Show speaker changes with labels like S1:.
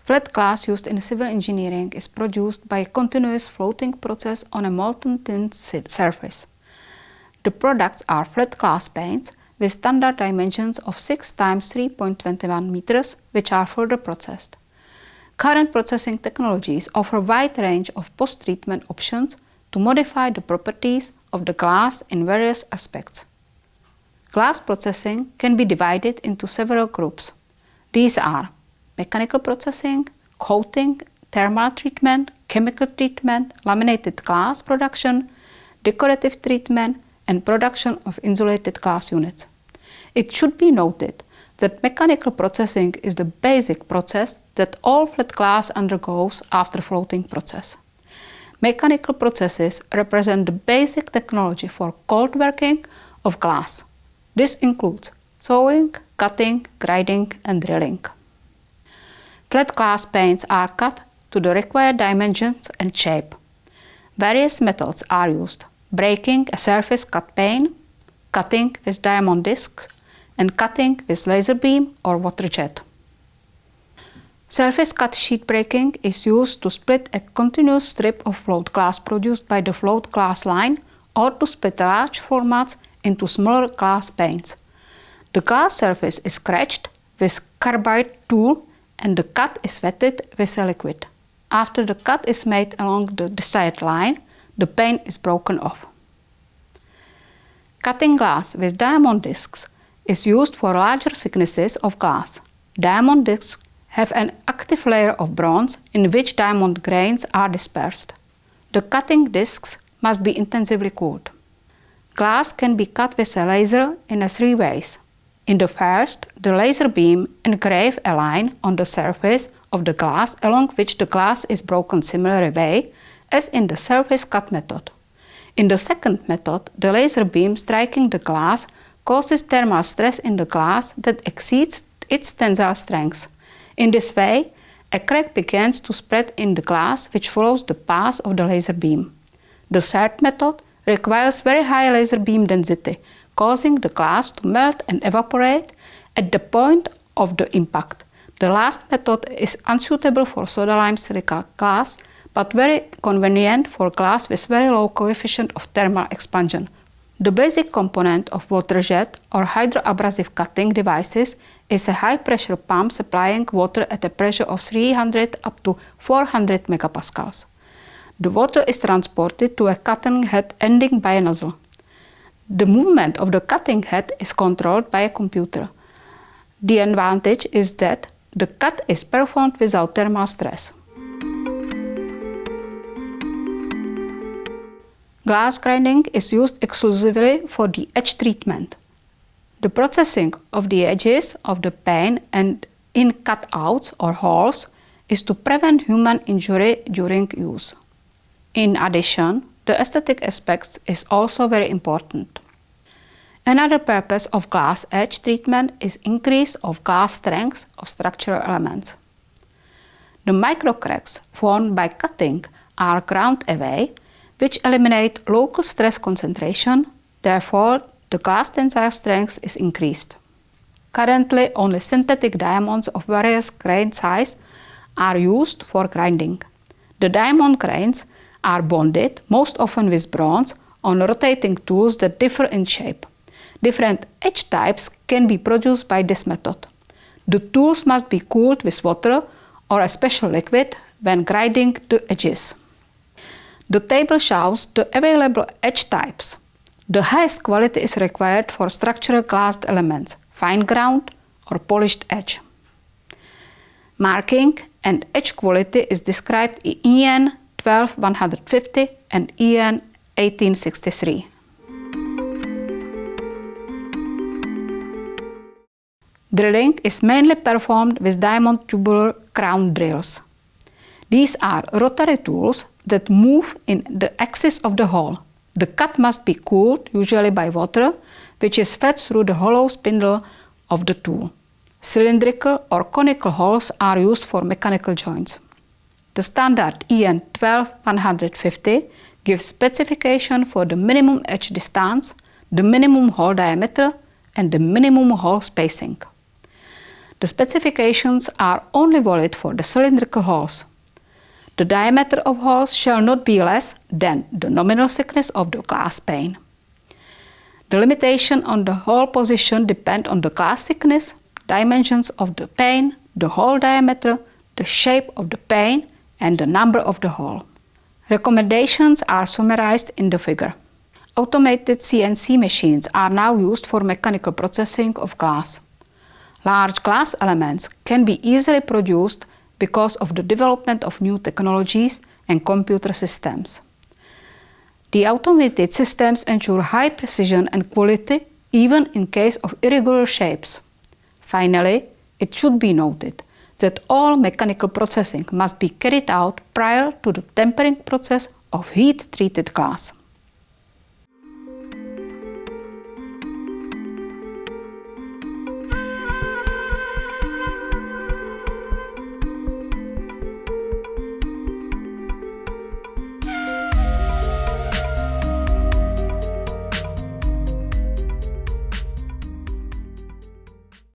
S1: Flat glass used in civil engineering is produced by a continuous floating process on a molten tin surface. The products are flat glass paints with standard dimensions of 6 x 3.21 meters, which are further processed. Current processing technologies offer a wide range of post-treatment options to modify the properties of the glass in various aspects. Glass processing can be divided into several groups. These are mechanical processing, coating, thermal treatment, chemical treatment, laminated glass production, decorative treatment, and production of insulated glass units. It should be noted that mechanical processing is the basic process that all flat glass undergoes after floating process. Mechanical processes represent the basic technology for cold working of glass. This includes sewing, cutting, grinding, and drilling. Flat glass paints are cut to the required dimensions and shape. Various methods are used: breaking a surface cut pane, cutting with diamond discs, and cutting with laser beam or water jet. Surface cut sheet breaking is used to split a continuous strip of float glass produced by the float glass line, or to split large formats into smaller glass panes. The glass surface is scratched with carbide tool and the cut is wetted with a liquid. After the cut is made along the desired line, the pane is broken off. Cutting glass with diamond discs is used for larger thicknesses of glass. Diamond discs have an active layer of bronze in which diamond grains are dispersed. The cutting discs must be intensively cooled. Glass can be cut with a laser in 3 ways. In the first, the laser beam engraves a line on the surface of the glass along which the glass is broken similar way as in the surface cut method. In the second method, the laser beam striking the glass causes thermal stress in the glass that exceeds its tensile strength. In this way, a crack begins to spread in the glass which follows the path of the laser beam. The third method requires very high laser beam density, causing the glass to melt and evaporate at the point of the impact. The last method is unsuitable for soda lime silica glass, but very convenient for glass with very low coefficient of thermal expansion. The basic component of water jet or hydroabrasive cutting devices is a high-pressure pump supplying water at a pressure of 300 up to 400 megapascals. The water is transported to a cutting head ending by a nozzle. The movement of the cutting head is controlled by a computer. The advantage is that the cut is performed without thermal stress. Glass grinding is used exclusively for the edge treatment. The processing of the edges of the pane and in cutouts or holes is to prevent human injury during use. In addition, the aesthetic aspects is also very important. Another purpose of glass edge treatment is increase of glass strength of structural elements. The microcracks formed by cutting are ground away, which eliminate local stress concentration, therefore the glass tensile strength is increased. Currently, only synthetic diamonds of various grain size are used for grinding. The diamond grains are bonded, most often with bronze, on rotating tools that differ in shape. Different edge types can be produced by this method. The tools must be cooled with water or a special liquid when grinding the edges. The table shows the available edge types. The highest quality is required for structural glass elements, fine ground or polished edge. Marking and edge quality is described in EN 12150 and EN 1863. Drilling is mainly performed with diamond tubular crown drills. These are rotary tools that move in the axis of the hole. The cut must be cooled, usually by water, which is fed through the hollow spindle of the tool. Cylindrical or conical holes are used for mechanical joints. The standard EN 12150 gives specification for the minimum edge distance, the minimum hole diameter, and the minimum hole spacing. The specifications are only valid for the cylindrical holes. The diameter of holes shall not be less than the nominal thickness of the glass pane. The limitation on the hole position depend on the glass thickness, dimensions of the pane, the hole diameter, the shape of the pane, and the number of the hole. Recommendations are summarized in the figure. Automated CNC machines are now used for mechanical processing of glass. Large glass elements can be easily produced because of the development of new technologies and computer systems. The automated systems ensure high precision and quality even in case of irregular shapes. Finally, it should be noted that all mechanical processing must be carried out prior to the tempering process of heat-treated glass.